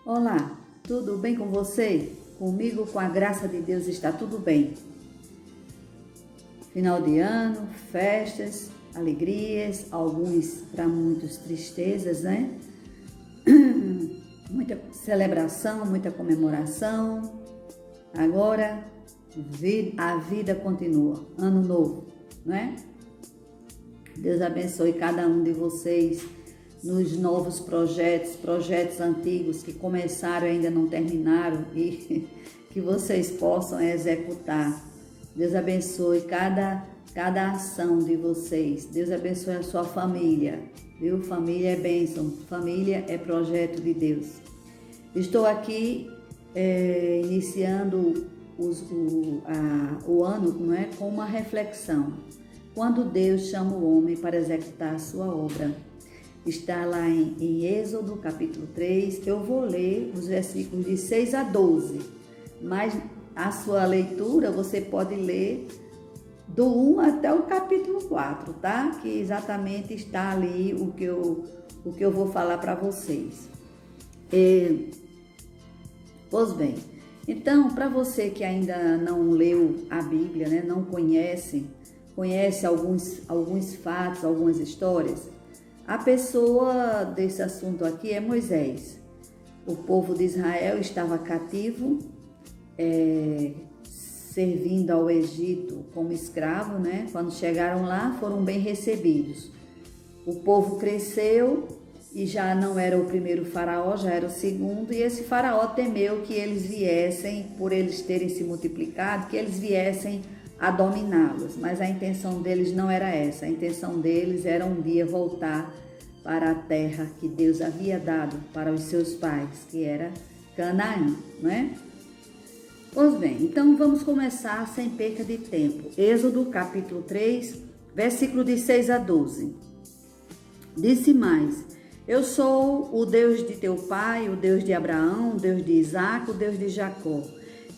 Olá, tudo bem com você? Comigo, com a graça de Deus, está tudo bem. Final de ano, festas, alegrias, alguns para muitos tristezas, né? Muita celebração, muita comemoração. Agora, a vida continua, ano novo, né? Deus abençoe cada um de vocês nos novos projetos antigos que começaram e ainda não terminaram e que vocês possam executar. Deus abençoe cada ação de vocês. Deus abençoe a sua família, viu? Família é bênção, família é projeto de Deus. Estou aqui iniciando o ano, não é, com uma reflexão. Quando Deus chama o homem para executar a sua obra. Está lá em Êxodo, capítulo 3. Eu vou ler os versículos de 6 a 12. Mas a sua leitura você pode ler do 1 até o capítulo 4, tá? Que exatamente está ali o que eu vou falar para vocês. Pois bem, então, para você que ainda não leu a Bíblia, né, não conhece alguns fatos, algumas histórias, a pessoa desse assunto aqui é Moisés. O povo de Israel estava cativo, servindo ao Egito como escravo, né? Quando chegaram lá, foram bem recebidos. O povo cresceu e já não era o primeiro faraó, já era o segundo, e esse faraó temeu que eles viessem, por eles terem se multiplicado, que eles viessem a dominá-los, mas a intenção deles não era essa. A intenção deles era um dia voltar para a terra que Deus havia dado para os seus pais, que era Canaã, não é? Pois bem, então vamos começar sem perca de tempo. Êxodo capítulo 3, versículo de 6 a 12. Disse mais: Eu sou o Deus de teu pai, o Deus de Abraão, o Deus de Isaque, o Deus de Jacó.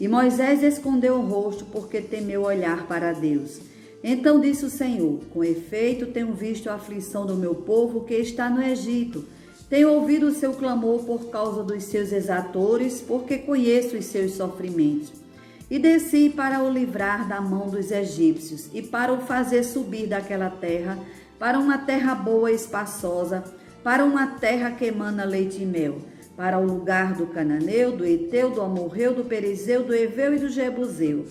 E Moisés escondeu o rosto porque temeu olhar para Deus. Então disse o Senhor: Com efeito, tenho visto a aflição do meu povo que está no Egito. Tenho ouvido o seu clamor por causa dos seus exatores, porque conheço os seus sofrimentos. E desci para o livrar da mão dos egípcios e para o fazer subir daquela terra para uma terra boa e espaçosa, para uma terra que emana leite e mel, para o lugar do cananeu, do Eteu, do Amorreu, do Perezeu, do Eveu e do Jebuseu.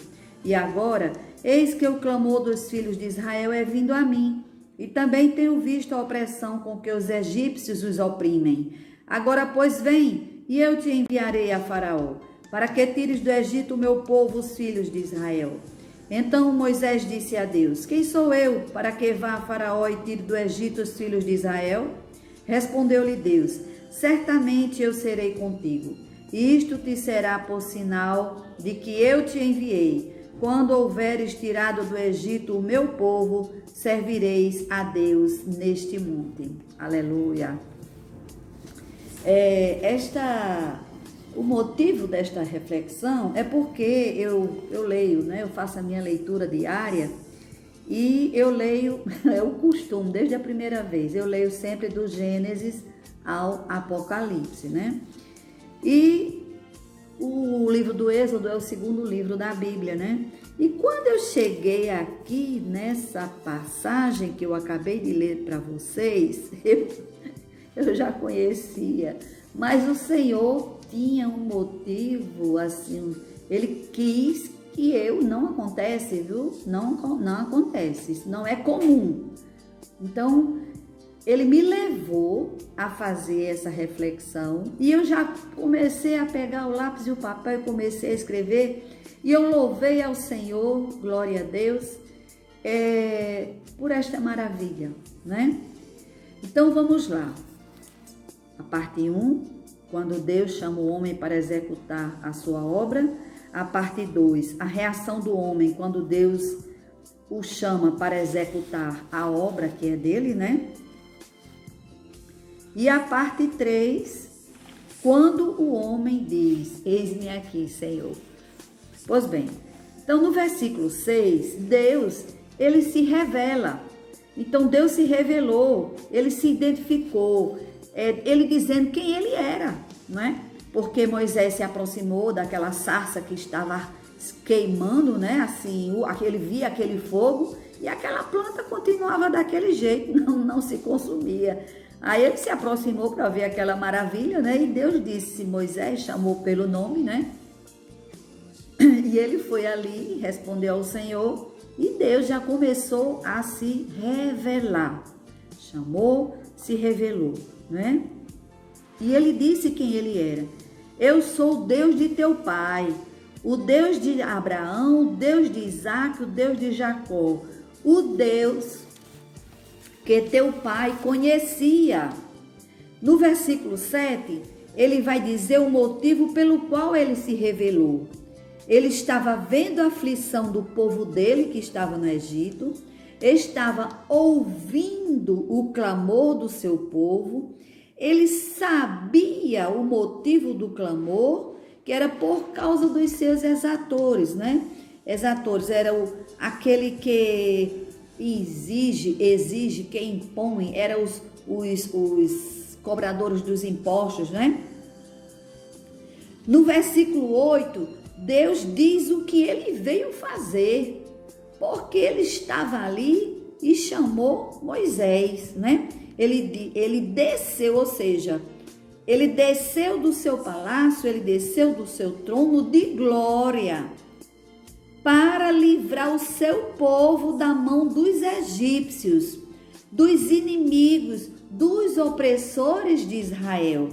E agora, eis que o clamor dos filhos de Israel é vindo a mim, e também tenho visto a opressão com que os egípcios os oprimem. Agora, pois, vem, e eu te enviarei a Faraó, para que tires do Egito o meu povo, os filhos de Israel. Então Moisés disse a Deus: Quem sou eu, para que vá a Faraó e tire do Egito os filhos de Israel? Respondeu-lhe Deus: Certamente eu serei contigo. Isto te será por sinal de que eu te enviei. Quando houveres tirado do Egito o meu povo, servireis a Deus neste monte. Aleluia. O motivo desta reflexão é porque eu leio, né? Eu faço a minha leitura diária e eu leio, é o costume, desde a primeira vez, eu leio sempre do Gênesis ao Apocalipse, né? E o livro do Êxodo é o segundo livro da Bíblia, né? E quando eu cheguei aqui nessa passagem que eu acabei de ler para vocês, eu já conhecia, mas o Senhor tinha um motivo, assim, ele quis que não acontece, viu? Não acontece, isso não é comum. Então, ele me levou a fazer essa reflexão e eu já comecei a pegar o lápis e o papel e comecei a escrever e eu louvei ao Senhor, glória a Deus, por esta maravilha, né? Então vamos lá. A parte 1, quando Deus chama o homem para executar a sua obra. A parte 2, a reação do homem quando Deus o chama para executar a obra que é dele, né? E a parte 3, quando o homem diz: Eis-me aqui, Senhor. Pois bem, então no versículo 6, Deus, ele se revela. Então Deus se revelou, ele se identificou, ele dizendo quem ele era, não é? porque Moisés se aproximou daquela sarça que estava queimando, né? Assim, ele via aquele fogo e aquela planta continuava daquele jeito, não se consumia. Aí ele se aproximou para ver aquela maravilha, né? E Deus disse, Moisés chamou pelo nome, né? E ele foi ali, respondeu ao Senhor, e Deus já começou a se revelar. Chamou, se revelou, né? E ele disse quem ele era. Eu sou o Deus de teu pai, o Deus de Abraão, o Deus de Isaac, o Deus de Jacó, o Deus que teu pai conhecia. No versículo 7, ele vai dizer o motivo pelo qual ele se revelou. Ele estava vendo a aflição do povo dele que estava no Egito, estava ouvindo o clamor do seu povo, ele sabia o motivo do clamor, que era por causa dos seus exatores, né? Exatores era aquele que exige, que impõe, eram os cobradores dos impostos, né? No versículo 8, Deus diz o que ele veio fazer, porque ele estava ali e chamou Moisés, né? Ele desceu, ou seja, ele desceu do seu palácio, ele desceu do seu trono de glória para livrar o seu povo da mão dos egípcios, dos inimigos, dos opressores de Israel,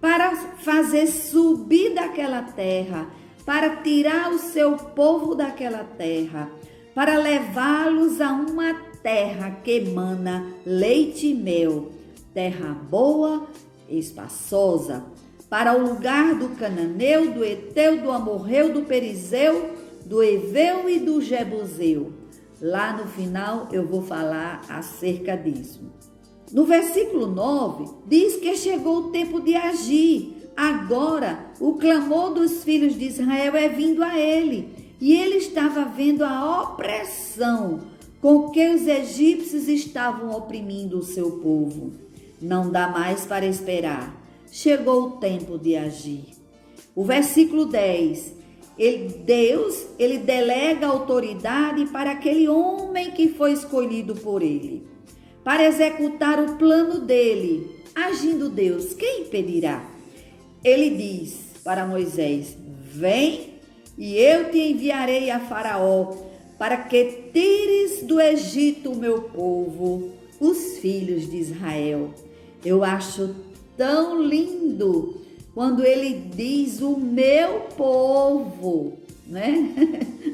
para fazer subir daquela terra, para tirar o seu povo daquela terra, para levá-los a uma terra que emana leite e mel, terra boa, espaçosa, para o lugar do cananeu, do eteu, do amorreu, do perizeu, do eveu e do jebuseu. Lá no final eu vou falar acerca disso. No versículo 9, diz que chegou o tempo de agir. Agora, o clamor dos filhos de Israel é vindo a ele. E ele estava vendo a opressão com que os egípcios estavam oprimindo o seu povo. Não dá mais para esperar. Chegou o tempo de agir. O versículo 10. Deus delega autoridade para aquele homem que foi escolhido por ele, para executar o plano dele. Agindo Deus, quem impedirá? Ele diz para Moisés, vem e eu te enviarei a Faraó, para que tires do Egito o meu povo, os filhos de Israel. Eu acho tão lindo quando ele diz o meu povo, né?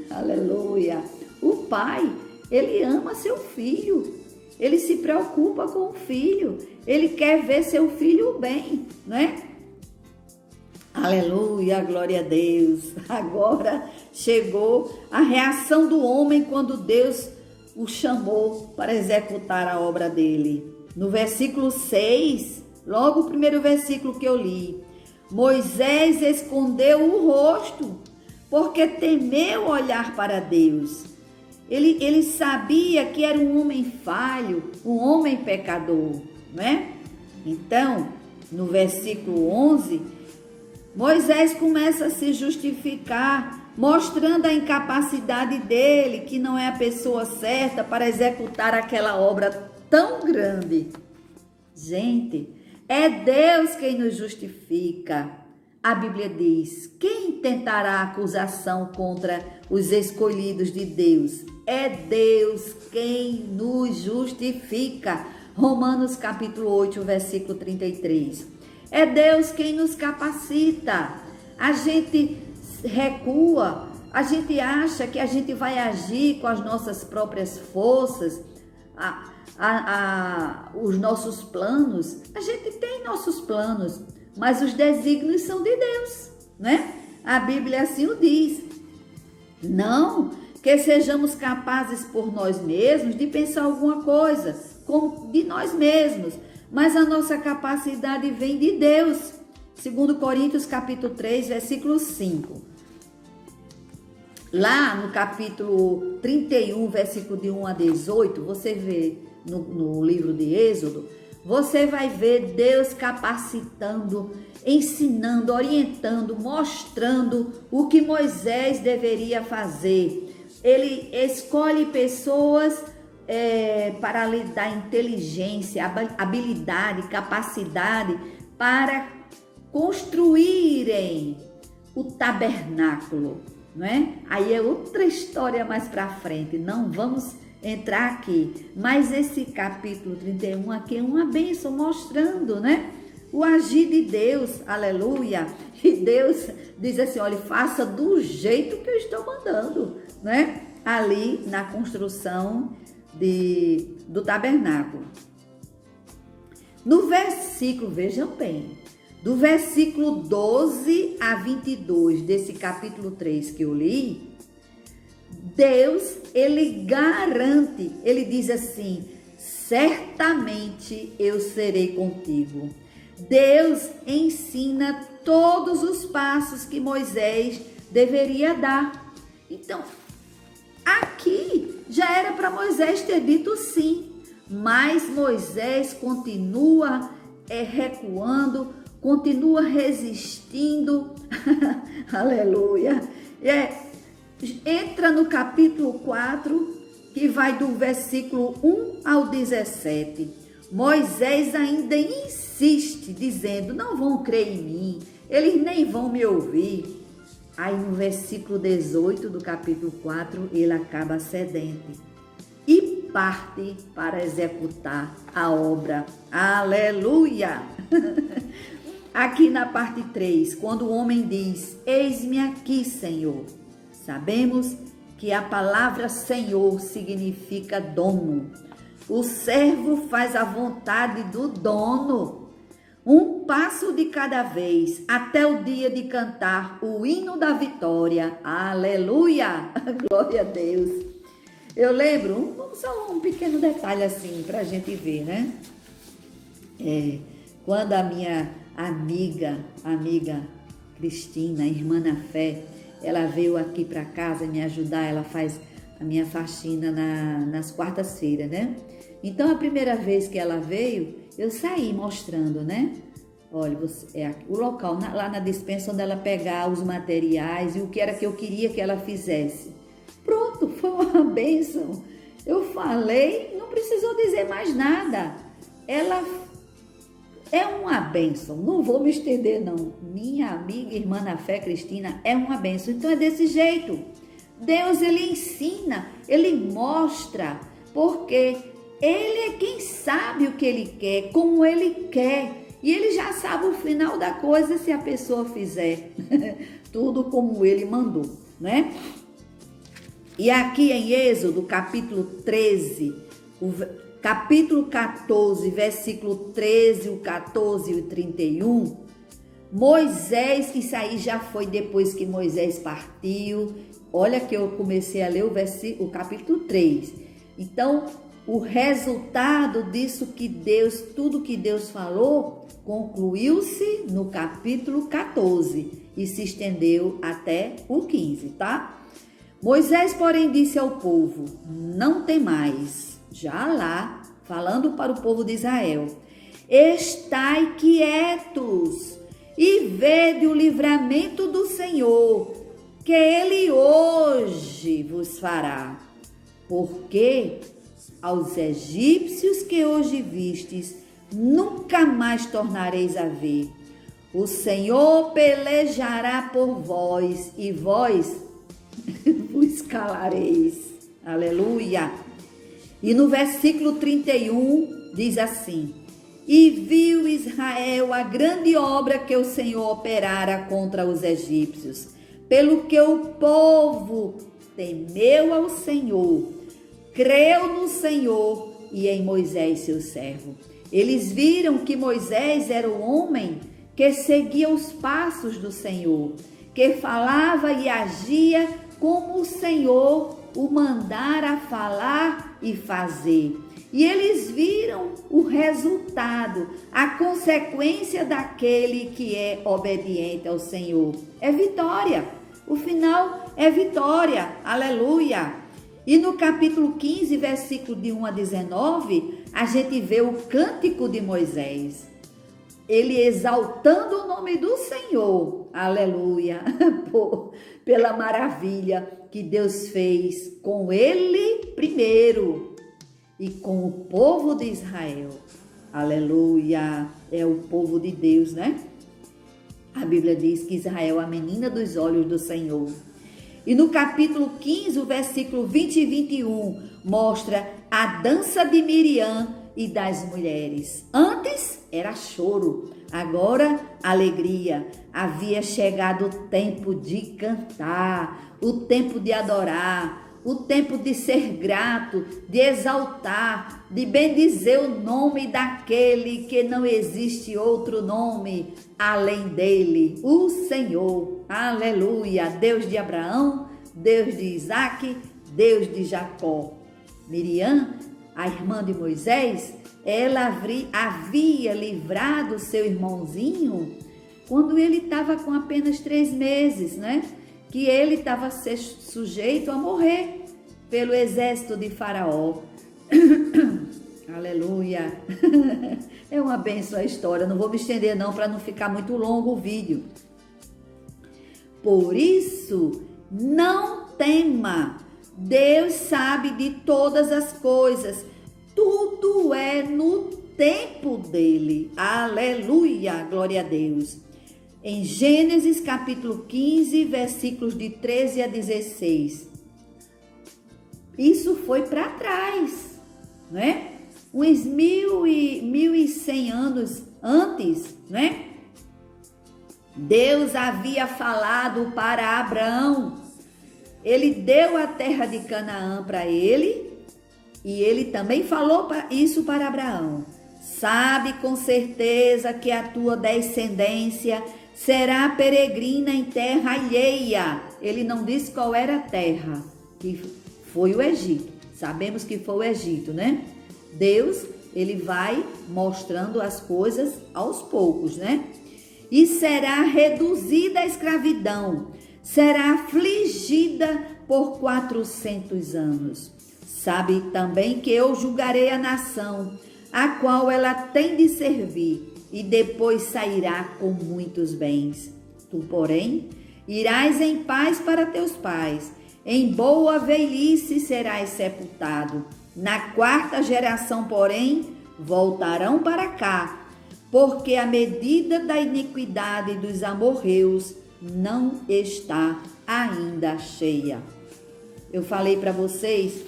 Aleluia. O pai, ele ama seu filho, ele se preocupa com o filho, ele quer ver seu filho bem, né? Aleluia, glória a Deus. Agora chegou a reação do homem quando Deus o chamou para executar a obra dele. No versículo 6, logo o primeiro versículo que eu li, Moisés escondeu o rosto, porque temeu olhar para Deus. Ele sabia que era um homem falho, um homem pecador, né? Então, no versículo 11, Moisés começa a se justificar, mostrando a incapacidade dele, que não é a pessoa certa para executar aquela obra tão grande. Gente, é Deus quem nos justifica. A Bíblia diz, quem tentará acusação contra os escolhidos de Deus? É Deus quem nos justifica. Romanos capítulo 8, versículo 33. É Deus quem nos capacita. A gente recua, a gente acha que a gente vai agir com as nossas próprias forças, os nossos planos. A gente tem nossos planos, mas os desígnios são de Deus, né? A Bíblia assim o diz. Não que sejamos capazes por nós mesmos de pensar alguma coisa de nós mesmos, mas a nossa capacidade vem de Deus. 2 Coríntios capítulo 3, versículo 5. Lá no capítulo 31, versículo de 1 a 18, você vê no livro de Êxodo, você vai ver Deus capacitando, ensinando, orientando, mostrando o que Moisés deveria fazer. Ele escolhe pessoas para lhe dar inteligência, habilidade, capacidade para construírem o tabernáculo, não é? Aí é outra história mais para frente, não vamos entrar aqui, mas esse capítulo 31 aqui é uma bênção mostrando, né? O agir de Deus, aleluia, e Deus diz assim, olha, faça do jeito que eu estou mandando, né? Ali na construção do tabernáculo. No versículo, vejam bem, do versículo 12 a 22 desse capítulo 3 que eu li, Deus, ele garante, ele diz assim, certamente eu serei contigo. Deus ensina todos os passos que Moisés deveria dar. Então, aqui já era para Moisés ter dito sim, mas Moisés continua recuando, continua resistindo, aleluia. Entra no capítulo 4, que vai do versículo 1 ao 17. Moisés ainda insiste, dizendo, não vão crer em mim, eles nem vão me ouvir. Aí no versículo 18 do capítulo 4, ele acaba cedente e parte para executar a obra. Aleluia! Aqui na parte 3, quando o homem diz, eis-me aqui, Senhor, sabemos que a palavra Senhor significa dono. O servo faz a vontade do dono. Um passo de cada vez, até o dia de cantar o hino da vitória. Aleluia! Glória a Deus! Eu lembro, só um pequeno detalhe assim, para a gente ver, né? Quando a minha amiga Cristina, irmã na fé, ela veio aqui para casa me ajudar, ela faz a minha faxina nas quartas-feiras, né? Então, a primeira vez que ela veio, eu saí mostrando, né? Olha, o local lá na despensa onde ela pegar os materiais e o que era que eu queria que ela fizesse. Pronto, foi uma bênção. Eu falei, não precisou dizer mais nada. Ela é uma bênção, não vou me estender não. Minha amiga, irmã na fé, Cristina, é uma bênção. Então é desse jeito. Deus, ele ensina, ele mostra, porque ele é quem sabe o que ele quer, como ele quer. E ele já sabe o final da coisa se a pessoa fizer tudo como ele mandou, né? E aqui em Êxodo, capítulo 13, capítulo 14, versículo 13, o 14 e o 31, Moisés, isso aí já foi depois que Moisés partiu. Olha que eu comecei a ler o capítulo 3. Então, o resultado disso que Deus, tudo que Deus falou, concluiu-se no capítulo 14 e se estendeu até o 15, tá? Moisés, porém, disse ao povo, não temais, já lá, falando para o povo de Israel, estai quietos e vede o livramento do Senhor, que ele hoje vos fará, porque aos egípcios que hoje vistes, nunca mais tornareis a ver. O Senhor pelejará por vós e vós vos calareis. Aleluia! E no versículo 31 diz assim, e viu Israel a grande obra que o Senhor operara contra os egípcios, pelo que o povo temeu ao Senhor, creu no Senhor e em Moisés, seu servo. Eles viram que Moisés era o homem que seguia os passos do Senhor, que falava e agia como o Senhor o mandara falar e fazer. E eles viram o resultado, a consequência daquele que é obediente ao Senhor. É vitória. O final é vitória. Aleluia. E no capítulo 15, versículo de 1 a 19, a gente vê o cântico de Moisés. Ele exaltando o nome do Senhor, aleluia, pela maravilha que Deus fez com ele primeiro e com o povo de Israel. Aleluia, é o povo de Deus, né? A Bíblia diz que Israel é a menina dos olhos do Senhor. E no capítulo 15, o versículo 20 e 21, mostra a dança de Miriam e das mulheres. Antes era choro, agora alegria. Havia chegado o tempo de cantar, o tempo de adorar, o tempo de ser grato, de exaltar, de bendizer o nome daquele que não existe outro nome além dele, o Senhor. Aleluia! Deus de Abraão, Deus de Isaque, Deus de Jacó. Miriam, a irmã de Moisés, ela havia livrado seu irmãozinho quando ele estava com apenas 3 meses, né? Que ele estava sujeito a morrer pelo exército de Faraó. Aleluia! É uma bênção a história, não vou me estender não para não ficar muito longo o vídeo. Por isso, não tema, Deus sabe de todas as coisas, tudo é no tempo dele. Aleluia! Glória a Deus! Em Gênesis capítulo 15, versículos de 13 a 16. Isso foi para trás, né? Uns 1.100 anos antes, né? Deus havia falado para Abraão. Ele deu a terra de Canaã para ele e ele também falou isso para Abraão. Sabe com certeza que a tua descendência será peregrina em terra alheia. Ele não disse qual era a terra, que foi o Egito. Sabemos que foi o Egito, né? Deus, ele vai mostrando as coisas aos poucos, né? E será reduzida à escravidão, será afligida por 400 anos. Sabe também que eu julgarei a nação, a qual ela tem de servir, e depois sairá com muitos bens. Tu, porém, irás em paz para teus pais, em boa velhice serás sepultado. Na 4ª geração, porém, voltarão para cá, porque a medida da iniquidade dos amorreus não está ainda cheia. Eu falei para vocês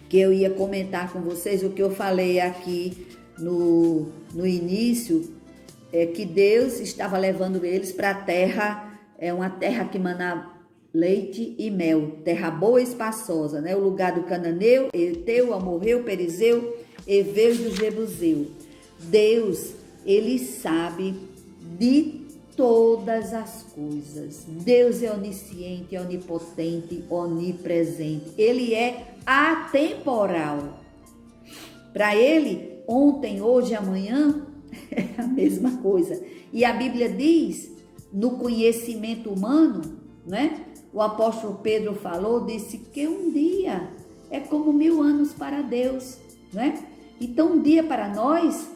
que eu ia comentar com vocês o que eu falei aqui no início, que Deus estava levando eles para a terra, uma terra que mana leite e mel, terra boa e espaçosa, né? O lugar do cananeu, Eteu, Amorreu, Perizeu, Eveu e do Jebuseu. Deus, ele sabe de todas as coisas. Deus é onisciente, onipotente, onipresente. Ele é atemporal. Para ele, ontem, hoje e amanhã é a mesma coisa. E a Bíblia diz, no conhecimento humano, né? O apóstolo Pedro disse que um dia é como 1000 anos para Deus, né? Então, um dia para nós,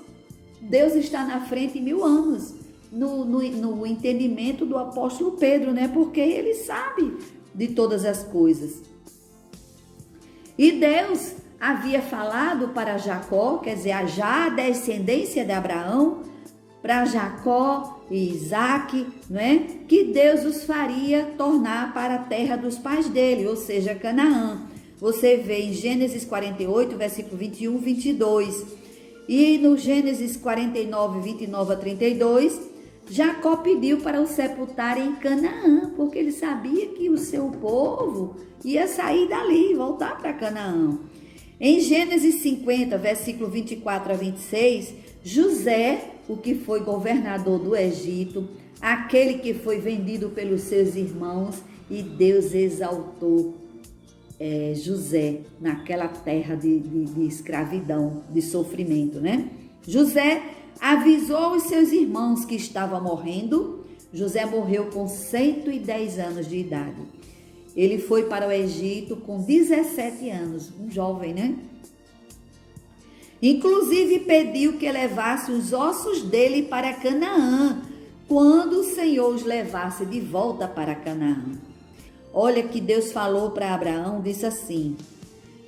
Deus está na frente 1000 anos, no entendimento do apóstolo Pedro, né? Porque ele sabe de todas as coisas. E Deus havia falado para Jacó, quer dizer, já a descendência de Abraão, para Jacó e Isaque, né? Que Deus os faria tornar para a terra dos pais dele, ou seja, Canaã. Você vê em Gênesis 48, versículo 21, 22. E no Gênesis 49, 29 a 32, Jacó pediu para o sepultar em Canaã, porque ele sabia que o seu povo ia sair dali, voltar para Canaã. Em Gênesis 50, versículo 24 a 26, José, o que foi governador do Egito, aquele que foi vendido pelos seus irmãos, e Deus exaltou José naquela terra de escravidão, de sofrimento, né? José avisou os seus irmãos que estava morrendo. José morreu com 110 anos de idade. Ele foi para o Egito com 17 anos, um jovem, né? Inclusive pediu que levasse os ossos dele para Canaã, quando o Senhor os levasse de volta para Canaã. Olha que Deus falou para Abraão, disse assim: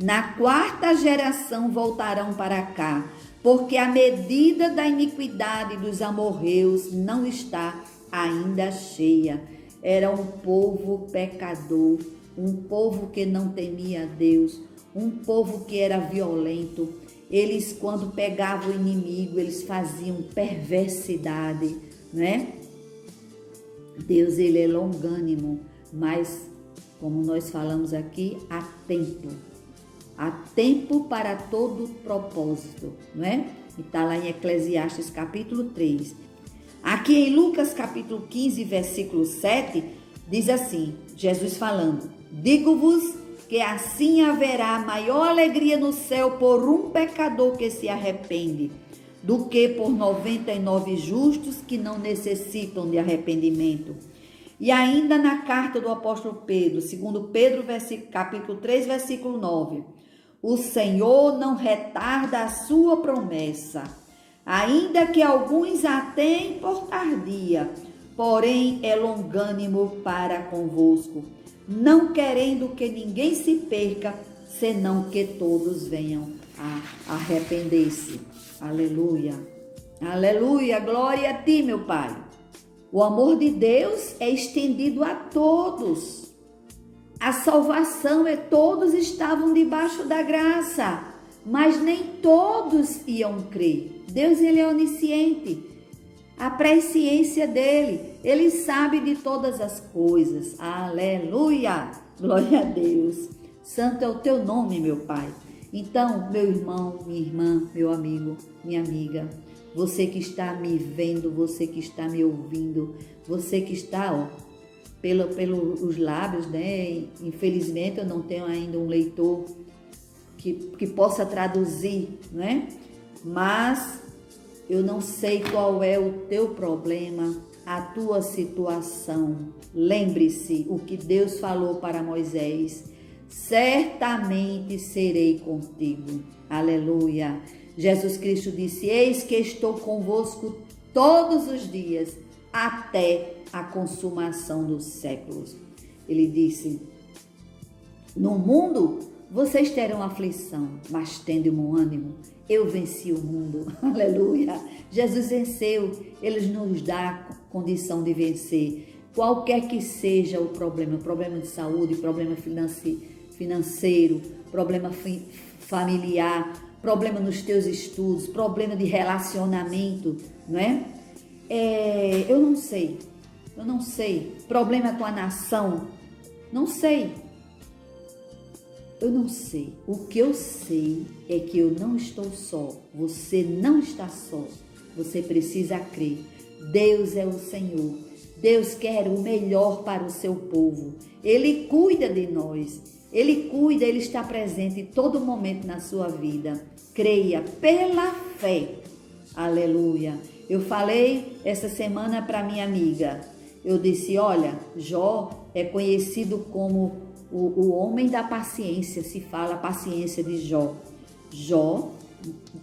na 4ª geração voltarão para cá, porque a medida da iniquidade dos amorreus não está ainda cheia. Era um povo pecador, um povo que não temia a Deus, um povo que era violento. Eles, quando pegavam o inimigo, eles faziam perversidade, né? Deus, ele é longânimo, mas, como nós falamos aqui, há tempo. Há tempo para todo propósito, não é? E está lá em Eclesiastes capítulo 3. Aqui em Lucas capítulo 15, versículo 7, diz assim, Jesus falando: digo-vos que assim haverá maior alegria no céu por um pecador que se arrepende, do que por 99 justos que não necessitam de arrependimento. E ainda na carta do apóstolo Pedro, segundo Pedro, capítulo 3, versículo 9, o Senhor não retarda a sua promessa, ainda que alguns a tenham por tardia, porém é longânimo para convosco, não querendo que ninguém se perca, senão que todos venham a arrepender-se. Aleluia, aleluia, glória a ti, meu Pai. O amor de Deus é estendido a todos. A salvação todos estavam debaixo da graça, mas nem todos iam crer. Deus, ele é onisciente. A presciência dele, ele sabe de todas as coisas. Aleluia! Glória a Deus. Santo é o teu nome, meu Pai. Então, meu irmão, minha irmã, meu amigo, minha amiga, você que está me vendo, você que está me ouvindo, você que está, pelos lábios, né? Infelizmente, eu não tenho ainda um leitor que possa traduzir, né? Mas eu não sei qual é o teu problema, a tua situação. Lembre-se o que Deus falou para Moisés: certamente serei contigo. Aleluia. Jesus Cristo disse: eis que estou convosco todos os dias, até a consumação dos séculos. Ele disse: no mundo vocês terão aflição, mas tende bom ânimo. Eu venci o mundo. Aleluia. Jesus venceu. Ele nos dá condição de vencer. Qualquer que seja o problema de saúde, problema financeiro, problema familiar, problema nos teus estudos, problema de relacionamento, não é? Eu não sei. Problema com a nação, não sei. Eu não sei. O que eu sei é que eu não estou só. Você não está só. Você precisa crer. Deus é o Senhor. Deus quer o melhor para o seu povo. Ele cuida de nós. Ele cuida, ele está presente em todo momento na sua vida. Creia pela fé. Aleluia. Eu falei essa semana para minha amiga. Eu disse: olha, Jó é conhecido como o homem da paciência. Se fala a paciência de Jó. Jó,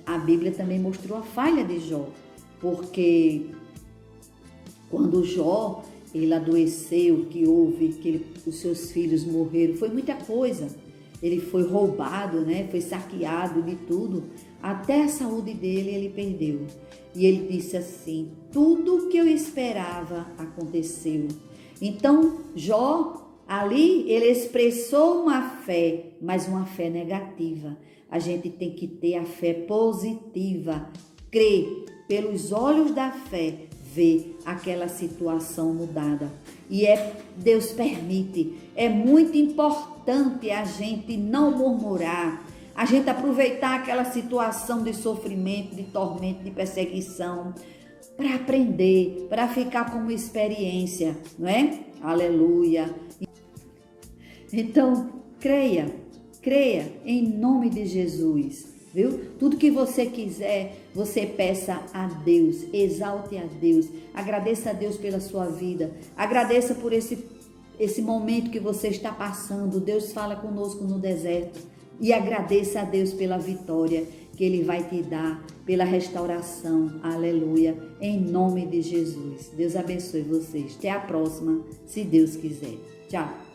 a Bíblia também mostrou a falha de Jó. Porque quando Jó, ele adoeceu, que houve, que os seus filhos morreram, foi muita coisa. Ele foi roubado, né? Foi saqueado de tudo. Até a saúde dele ele perdeu. E ele disse assim: tudo o que eu esperava aconteceu. Então, Jó, ali, ele expressou uma fé, mas uma fé negativa. A gente tem que ter a fé positiva. Crer pelos olhos da fé, ver aquela situação mudada. E Deus permite. É muito importante a gente não murmurar, a gente aproveitar aquela situação de sofrimento, de tormento, de perseguição, para aprender, para ficar como experiência, não é? Aleluia. Então, creia em nome de Jesus, viu? Tudo que você quiser, você peça a Deus, exalte a Deus, agradeça a Deus pela sua vida, agradeça por esse momento que você está passando. Deus fala conosco no deserto. E agradeça a Deus pela vitória. que Ele vai te dar, pela restauração. Aleluia. Em nome de Jesus. Deus abençoe vocês. Até a próxima, se Deus quiser. Tchau.